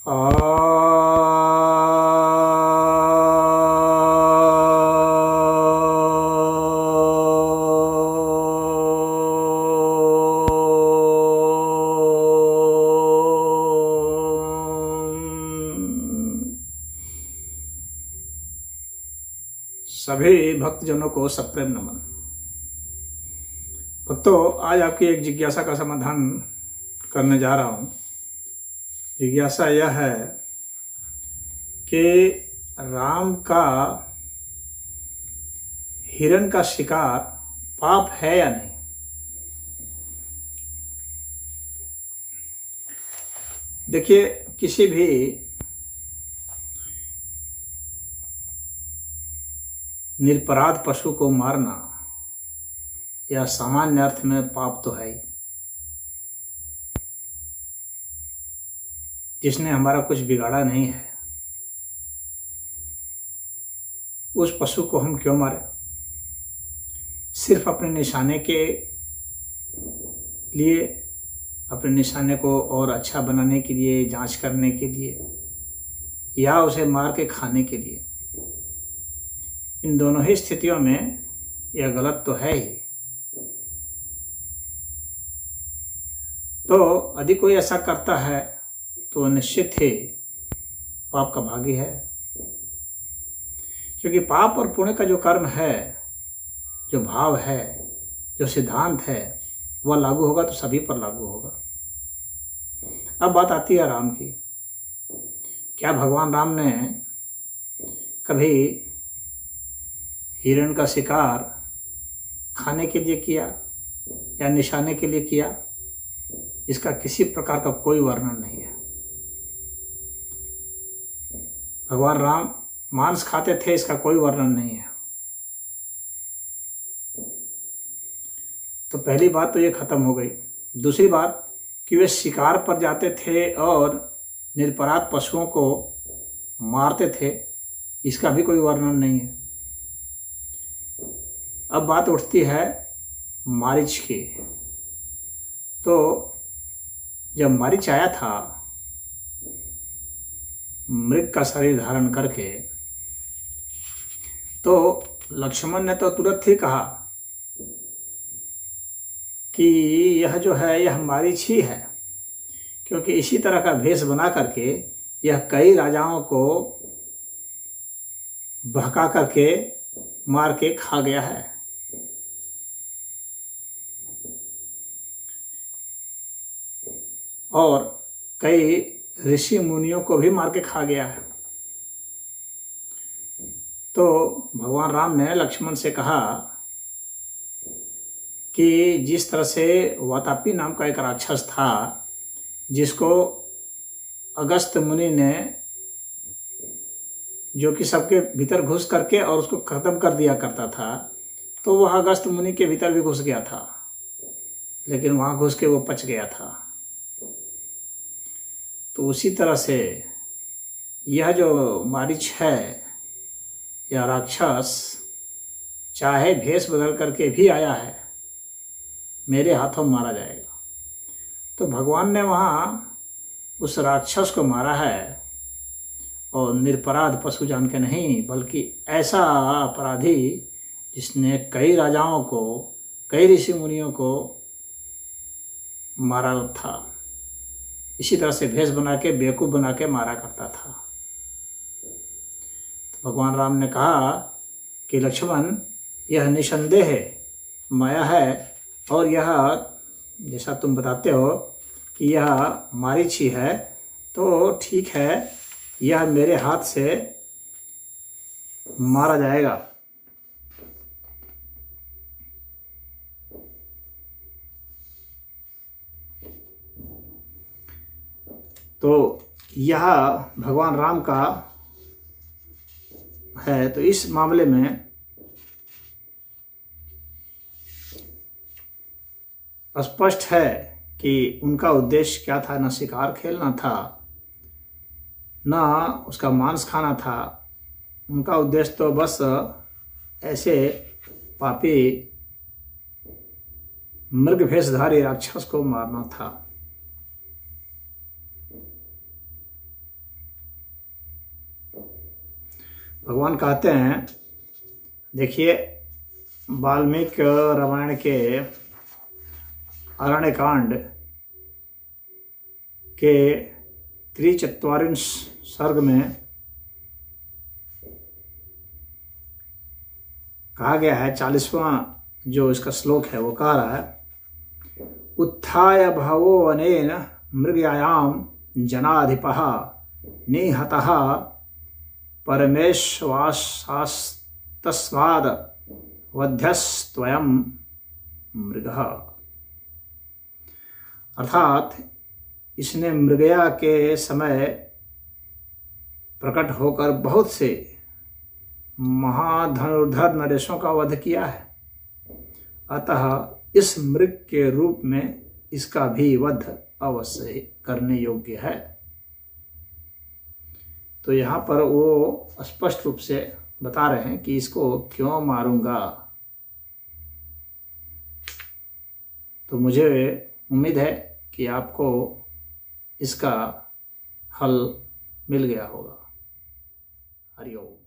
सभी भक्तजनों को सप्रेम नमन। भक्तों, आज आपकी एक जिज्ञासा का समाधान करने जा रहा हूँ। जिज्ञासा यह है कि राम का हिरण का शिकार पाप है या नहीं। देखिए, किसी भी निरपराध पशु को मारना या सामान्य अर्थ में पाप तो है ही। जिसने हमारा कुछ बिगाड़ा नहीं है, उस पशु को हम क्यों मारें? सिर्फ अपने निशाने के लिए, अपने निशाने को और अच्छा बनाने के लिए, जांच करने के लिए, या उसे मार के खाने के लिए। इन दोनों ही स्थितियों में यह गलत तो है ही। तो यदि कोई ऐसा करता है तो निश्चित ही पाप का भागी है, क्योंकि पाप और पुण्य का जो कर्म है, जो भाव है, जो सिद्धांत है, वह लागू होगा तो सभी पर लागू होगा। अब बात आती है राम की। क्या भगवान राम ने कभी हिरण का शिकार खाने के लिए किया या निशाने के लिए किया? इसका किसी प्रकार का कोई वर्णन नहीं है। भगवान राम मांस खाते थे, इसका कोई वर्णन नहीं है। तो पहली बात तो ये खत्म हो गई। दूसरी बात कि वे शिकार पर जाते थे और निरपराध पशुओं को मारते थे, इसका भी कोई वर्णन नहीं है। अब बात उठती है मारीच की। तो जब मारीच आया था मृग का शरीर धारण करके, तो लक्ष्मण ने तो तुरंत ही कहा कि यह जो है यह मारीच ही है, क्योंकि इसी तरह का भेष बना करके यह कई राजाओं को बहका करके मार के खा गया है। और कई ऋषि मुनियों को भी मार के खा गया है। तो भगवान राम ने लक्ष्मण से कहा कि जिस तरह से वातापी नाम का एक राक्षस था, जिसको अगस्त मुनि ने, जो कि सबके भीतर घुस करके और उसको खत्म कर दिया करता था, तो वह अगस्त मुनि के भीतर भी घुस गया था, लेकिन वहाँ घुस के वो पच गया था। तो उसी तरह से यह जो मारीच है, यह राक्षस चाहे भेष बदल करके भी आया है, मेरे हाथों मारा जाएगा। तो भगवान ने वहाँ उस राक्षस को मारा है, और निरपराध पशु जान के नहीं, बल्कि ऐसा अपराधी जिसने कई राजाओं को, कई ऋषि मुनियों को मारा था। इसी तरह से भेष बना के, बेवकूफ़ बना के मारा करता था। तो भगवान राम ने कहा कि लक्ष्मण, यह निसंदेह माया है, और यह जैसा तुम बताते हो कि यह मारीच ही है, तो ठीक है, यह मेरे हाथ से मारा जाएगा। तो यह भगवान राम का है। तो इस मामले में स्पष्ट है कि उनका उद्देश्य क्या था। न शिकार खेलना था, न उसका मांस खाना था। उनका उद्देश्य तो बस ऐसे पापी मृग भेषधारी राक्षस को मारना था। भगवान कहते हैं, देखिए वाल्मीकि रामायण के अरण्यकांड के 43 सर्ग में कहा गया है, 40वां जो इसका श्लोक है वो कह रहा है, उत्थाय बहवो अनेन मृगयायाम जनाधिपः निहतः परमेश्वासास्तस्माद् वध्यस्त्वयं मृगः। अर्थात इसने मृगया के समय प्रकट होकर बहुत से महाधनुर्धर नरेशों का वध किया है, अतः इस मृग के रूप में इसका भी वध अवश्य करने योग्य है। तो यहाँ पर वो स्पष्ट रूप से बता रहे हैं कि इसको क्यों मारूंगा। तो मुझे उम्मीद है कि आपको इसका हल मिल गया होगा। हरि ओम।